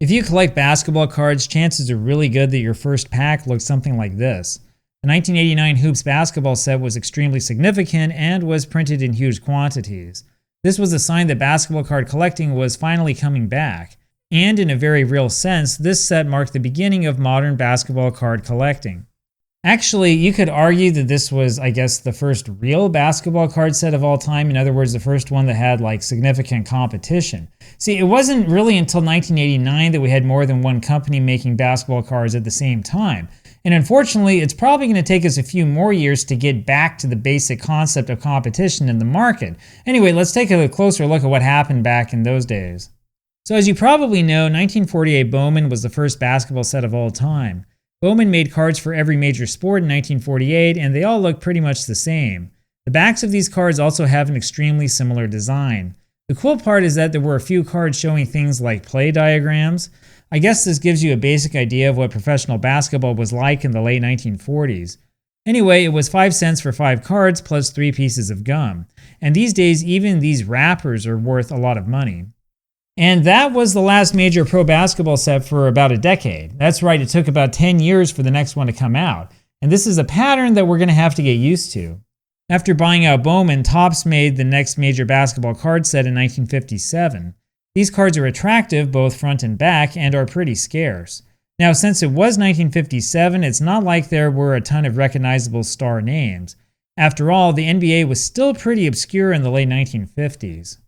If you collect basketball cards, chances are really good that your first pack looks something like this. The 1989 Hoops basketball set was extremely significant and was printed in huge quantities. This was a sign that basketball card collecting was finally coming back. And in a very real sense, this set marked the beginning of modern basketball card collecting. Actually, you could argue that this was, I guess, the first real basketball card set of all time. In other words, the first one that had significant competition. See, it wasn't really until 1989 that we had more than one company making basketball cards at the same time. And unfortunately, it's probably going to take us a few more years to get back to the basic concept of competition in the market. Anyway, let's take a closer look at what happened back in those days. So as you probably know, 1948 Bowman was the first basketball set of all time. Bowman made cards for every major sport in 1948, and they all look pretty much the same. The backs of these cards also have an extremely similar design. The cool part is that there were a few cards showing things like play diagrams. I guess this gives you a basic idea of what professional basketball was like in the late 1940s. Anyway, it was 5 cents for 5 cards plus 3 pieces of gum. And these days, even these wrappers are worth a lot of money. And that was the last major pro basketball set for about a decade. That's right, it took about 10 years for the next one to come out. And this is a pattern that we're going to have to get used to. After buying out Bowman, Topps made the next major basketball card set in 1957. These cards are attractive both front and back and are pretty scarce. Now, since it was 1957, it's not like there were a ton of recognizable star names. After all, the NBA was still pretty obscure in the late 1950s.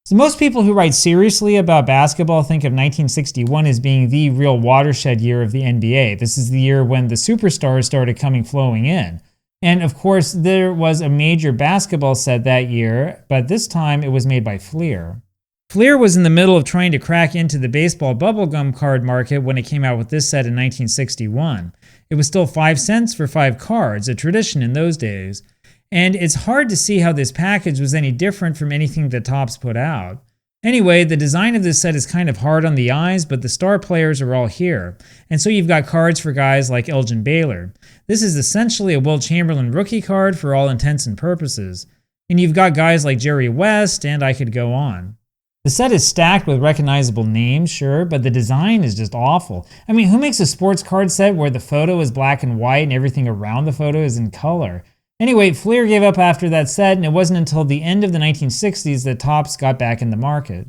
So most people who write seriously about basketball think of 1961 as being the real watershed year of the NBA. This is the year when the superstars started flowing in. And of course, there was a major basketball set that year, but this time it was made by Fleer. Fleer was in the middle of trying to crack into the baseball bubblegum card market when it came out with this set in 1961. It was still 5 cents for 5 cards, a tradition in those days. And it's hard to see how this package was any different from anything that Topps put out. Anyway, the design of this set is kind of hard on the eyes, but the star players are all here. And so you've got cards for guys like Elgin Baylor. This is essentially a Wilt Chamberlain rookie card for all intents and purposes. And you've got guys like Jerry West, and I could go on. The set is stacked with recognizable names, sure, but the design is just awful. I mean, who makes a sports card set where the photo is black and white and everything around the photo is in color? Anyway, Fleer gave up after that set, and it wasn't until the end of the 1960s that Topps got back in the market.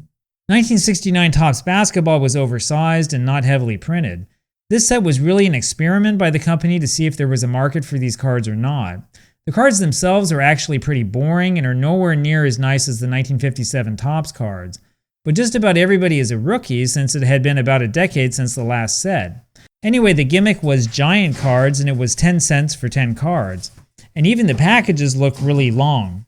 1969 Topps basketball was oversized and not heavily printed. This set was really an experiment by the company to see if there was a market for these cards or not. The cards themselves are actually pretty boring and are nowhere near as nice as the 1957 Topps cards. But just about everybody is a rookie since it had been about a decade since the last set. Anyway, the gimmick was giant cards, and it was 10 cents for 10 cards. And even the packages looked really long.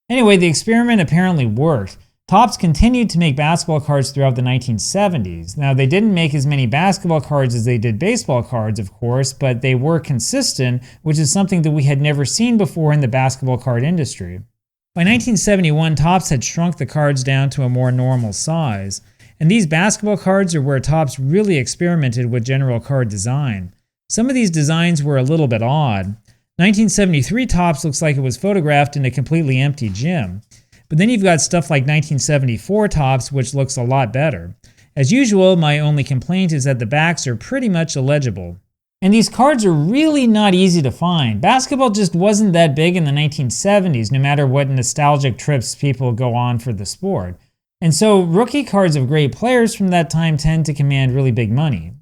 Anyway, the experiment apparently worked. Topps continued to make basketball cards throughout the 1970s. Now, they didn't make as many basketball cards as they did baseball cards, of course, but they were consistent, which is something that we had never seen before in the basketball card industry. By 1971, Topps had shrunk the cards down to a more normal size. And these basketball cards are where Topps really experimented with general card design. Some of these designs were a little bit odd. 1973 Topps looks like it was photographed in a completely empty gym. But then you've got stuff like 1974 Topps, which looks a lot better. As usual, my only complaint is that the backs are pretty much illegible. And these cards are really not easy to find. Basketball just wasn't that big in the 1970s, no matter what nostalgic trips people go on for the sport. And so rookie cards of great players from that time tend to command really big money.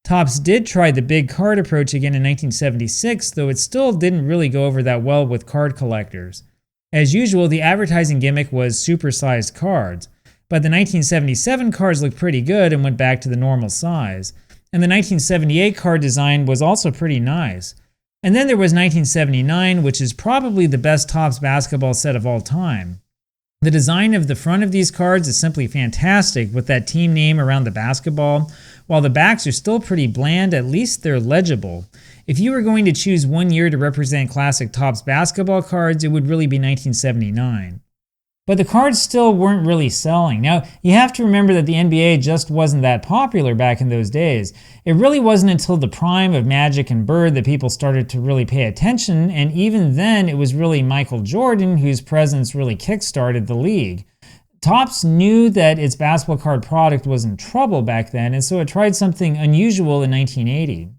Topps did try the big card approach again in 1976, though it still didn't really go over that well with card collectors. As usual, the advertising gimmick was supersized cards, but the 1977 cards looked pretty good and went back to the normal size. And the 1978 card design was also pretty nice. And then there was 1979, which is probably the best Topps basketball set of all time. The design of the front of these cards is simply fantastic with that team name around the basketball. While the backs are still pretty bland, at least they're legible. If you were going to choose one year to represent classic Topps basketball cards, it would really be 1979. But the cards still weren't really selling. Now, you have to remember that the NBA just wasn't that popular back in those days. It really wasn't until the prime of Magic and Bird that people started to really pay attention, and even then it was really Michael Jordan whose presence really kick-started the league. Topps knew that its basketball card product was in trouble back then, and so it tried something unusual in 1980.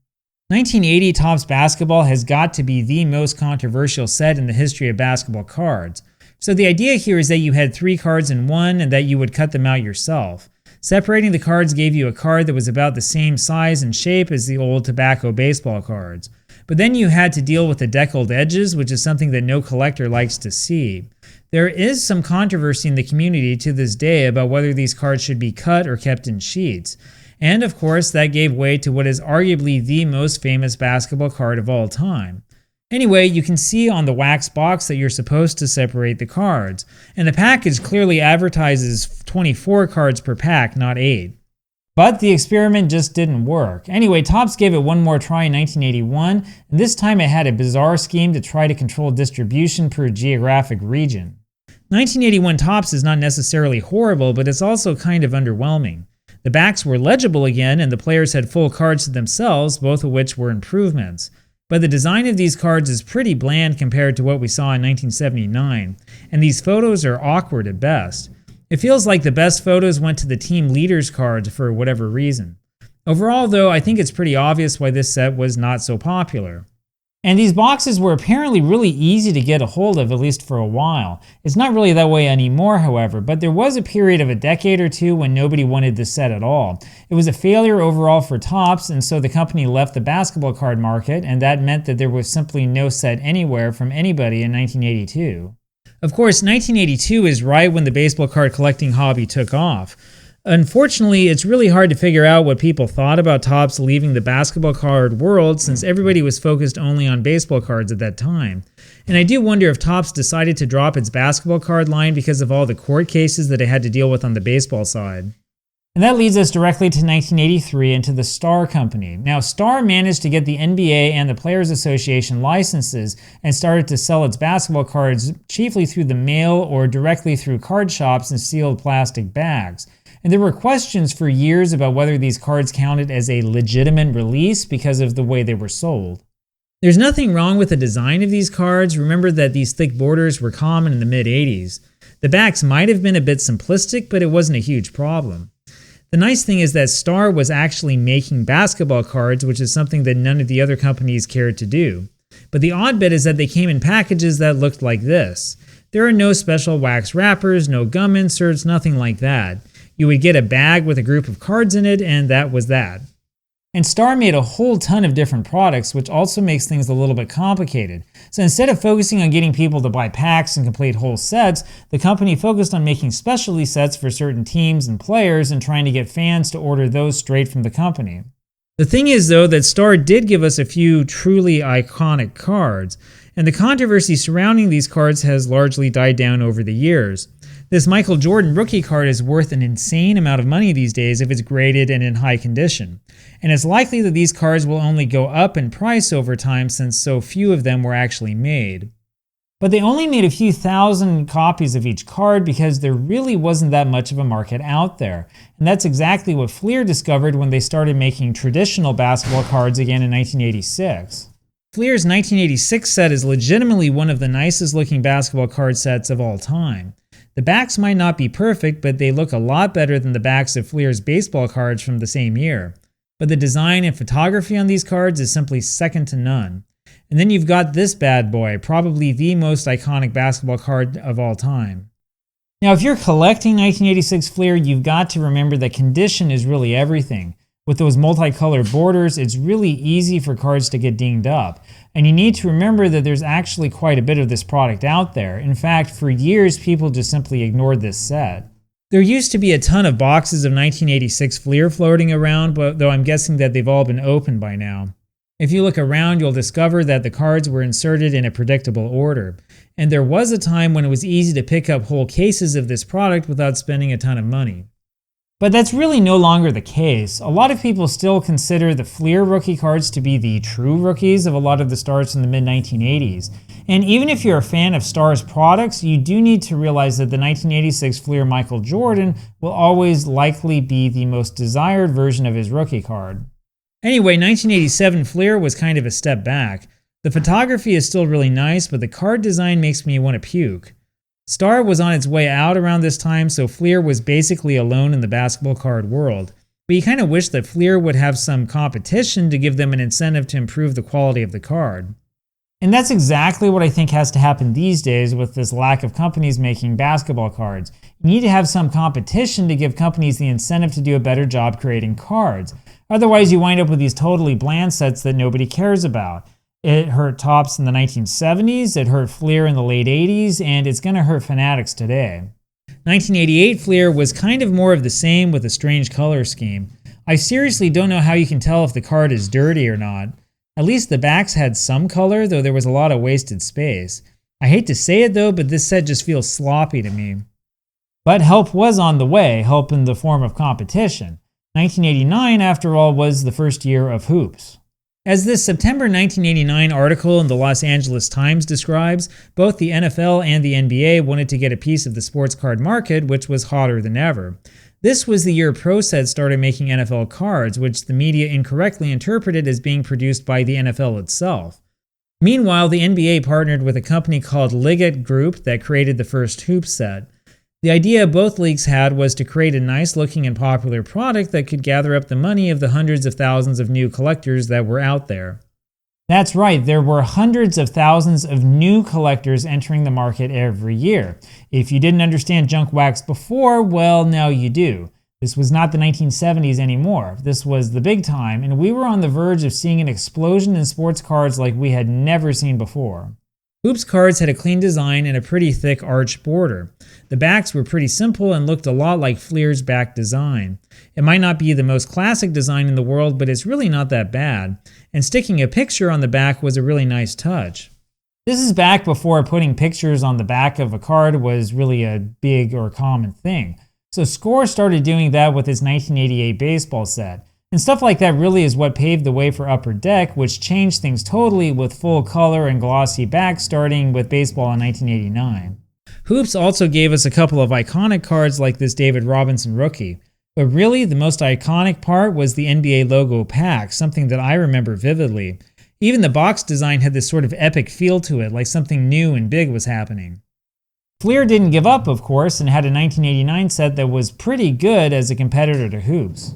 1980 Topps Basketball has got to be the most controversial set in the history of basketball cards. So the idea here is that you had 3 cards in one and that you would cut them out yourself. Separating the cards gave you a card that was about the same size and shape as the old tobacco baseball cards. But then you had to deal with the deckled edges, which is something that no collector likes to see. There is some controversy in the community to this day about whether these cards should be cut or kept in sheets. And of course, that gave way to what is arguably the most famous basketball card of all time. Anyway, you can see on the wax box that you're supposed to separate the cards, and the package clearly advertises 24 cards per pack, not 8. But the experiment just didn't work. Anyway, Topps gave it one more try in 1981, and this time it had a bizarre scheme to try to control distribution per geographic region. 1981 Topps is not necessarily horrible, but it's also kind of underwhelming. The backs were legible again, and the players had full cards to themselves, both of which were improvements. But the design of these cards is pretty bland compared to what we saw in 1979, and these photos are awkward at best. It feels like the best photos went to the team leaders cards for whatever reason. Overall, though, I think it's pretty obvious why this set was not so popular. And these boxes were apparently really easy to get a hold of, at least for a while. It's not really that way anymore, however, but there was a period of a decade or two when nobody wanted this set at all. It was a failure overall for Topps, and so the company left the basketball card market, and that meant that there was simply no set anywhere from anybody in 1982. Of course, 1982 is right when the baseball card collecting hobby took off. Unfortunately, it's really hard to figure out what people thought about Topps leaving the basketball card world since everybody was focused only on baseball cards at that time. And I do wonder if Topps decided to drop its basketball card line because of all the court cases that it had to deal with on the baseball side. And that leads us directly to 1983 and to the Star Company. Now, Star managed to get the NBA and the Players Association licenses and started to sell its basketball cards chiefly through the mail or directly through card shops in sealed plastic bags. And there were questions for years about whether these cards counted as a legitimate release because of the way they were sold. There's nothing wrong with the design of these cards. Remember that these thick borders were common in the mid-80s. The backs might have been a bit simplistic, but it wasn't a huge problem. The nice thing is that Star was actually making basketball cards, which is something that none of the other companies cared to do. But the odd bit is that they came in packages that looked like this. There are no special wax wrappers, no gum inserts, nothing like that. You would get a bag with a group of cards in it, and that was that. And Star made a whole ton of different products, which also makes things a little bit complicated. So instead of focusing on getting people to buy packs and complete whole sets, the company focused on making specialty sets for certain teams and players and trying to get fans to order those straight from the company. The thing is, though, that Star did give us a few truly iconic cards, and the controversy surrounding these cards has largely died down over the years. This Michael Jordan rookie card is worth an insane amount of money these days if it's graded and in high condition. And it's likely that these cards will only go up in price over time since so few of them were actually made. But they only made a few thousand copies of each card because there really wasn't that much of a market out there. And that's exactly what Fleer discovered when they started making traditional basketball cards again in 1986. Fleer's 1986 set is legitimately one of the nicest looking basketball card sets of all time. The backs might not be perfect, but they look a lot better than the backs of Fleer's baseball cards from the same year. But the design and photography on these cards is simply second to none. And then you've got this bad boy, probably the most iconic basketball card of all time. Now, if you're collecting 1986 Fleer, you've got to remember that condition is really everything. With those multicolored borders, it's really easy for cards to get dinged up. And you need to remember that there's actually quite a bit of this product out there. In fact, for years, people just simply ignored this set. There used to be a ton of boxes of 1986 Fleer floating around, but though I'm guessing that they've all been opened by now. If you look around, you'll discover that the cards were inserted in a predictable order. And there was a time when it was easy to pick up whole cases of this product without spending a ton of money. But that's really no longer the case. A lot of people still consider the Fleer rookie cards to be the true rookies of a lot of the stars in the mid-1980s. And even if you're a fan of Star's products, you do need to realize that the 1986 Fleer Michael Jordan will always likely be the most desired version of his rookie card. Anyway, 1987 Fleer was kind of a step back. The photography is still really nice, but the card design makes me want to puke. Star was on its way out around this time, so Fleer was basically alone in the basketball card world. But you kind of wish that Fleer would have some competition to give them an incentive to improve the quality of the card. And that's exactly what I think has to happen these days with this lack of companies making basketball cards. You need to have some competition to give companies the incentive to do a better job creating cards. Otherwise, you wind up with these totally bland sets that nobody cares about. It hurt Topps in the 1970s, it hurt Fleer in the late 80s, and it's going to hurt Fanatics today. 1988 Fleer was kind of more of the same with a strange color scheme. I seriously don't know how you can tell if the card is dirty or not. At least the backs had some color, though there was a lot of wasted space. I hate to say it though, but this set just feels sloppy to me. But help was on the way, help in the form of competition. 1989, after all, was the first year of hoops. As this September 1989 article in the Los Angeles Times describes, both the NFL and the NBA wanted to get a piece of the sports card market, which was hotter than ever. This was the year Pro Set started making NFL cards, which the media incorrectly interpreted as being produced by the NFL itself. Meanwhile, the NBA partnered with a company called Liggett Group that created the first hoop set. The idea both leagues had was to create a nice-looking and popular product that could gather up the money of the hundreds of thousands of new collectors that were out there. That's right, there were hundreds of thousands of new collectors entering the market every year. If you didn't understand junk wax before, well, now you do. This was not the 1970s anymore. This was the big time, and we were on the verge of seeing an explosion in sports cards like we had never seen before. Hoops cards had a clean design and a pretty thick arch border. The backs were pretty simple and looked a lot like Fleer's back design. It might not be the most classic design in the world, but it's really not that bad. And sticking a picture on the back was a really nice touch. This is back before putting pictures on the back of a card was really a big or common thing. So Score started doing that with its 1988 baseball set. And stuff like that really is what paved the way for Upper Deck, which changed things totally with full color and glossy backs starting with baseball in 1989. Hoops also gave us a couple of iconic cards like this David Robinson rookie. But really, the most iconic part was the NBA logo pack, something that I remember vividly. Even the box design had this sort of epic feel to it, like something new and big was happening. Fleer didn't give up, of course, and had a 1989 set that was pretty good as a competitor to Hoops.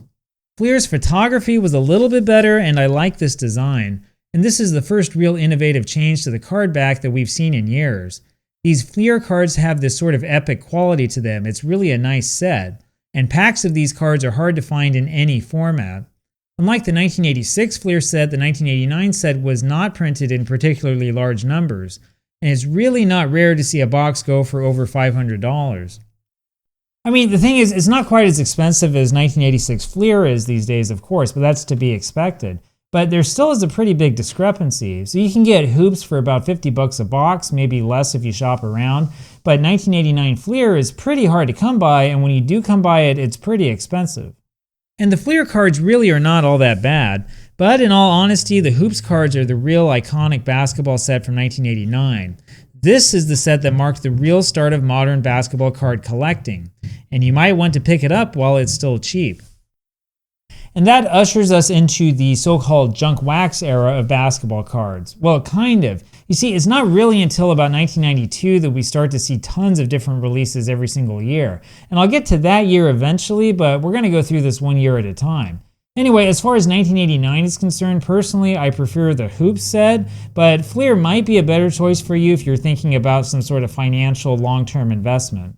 Fleer's photography was a little bit better, and I like this design. And this is the first real innovative change to the card back that we've seen in years. These Fleer cards have this sort of epic quality to them. It's really a nice set. And packs of these cards are hard to find in any format. Unlike the 1986 Fleer set, the 1989 set was not printed in particularly large numbers. And it's really not rare to see a box go for over $500. I mean, the thing is, it's not quite as expensive as 1986 Fleer is these days, of course, but that's to be expected. But there still is a pretty big discrepancy. So you can get Hoops for about $50 a box, maybe less if you shop around. But 1989 Fleer is pretty hard to come by, and when you do come by it, it's pretty expensive. And the Fleer cards really are not all that bad. But in all honesty, the Hoops cards are the real iconic basketball set from 1989. This is the set that marked the real start of modern basketball card collecting, and you might want to pick it up while it's still cheap. And that ushers us into the so-called junk wax era of basketball cards. Well, kind of. You see, it's not really until about 1992 that we start to see tons of different releases every single year. And I'll get to that year eventually, but we're going to go through this one year at a time. Anyway, as far as 1989 is concerned, personally, I prefer the Hoops set, but Fleer might be a better choice for you if you're thinking about some sort of financial long-term investment.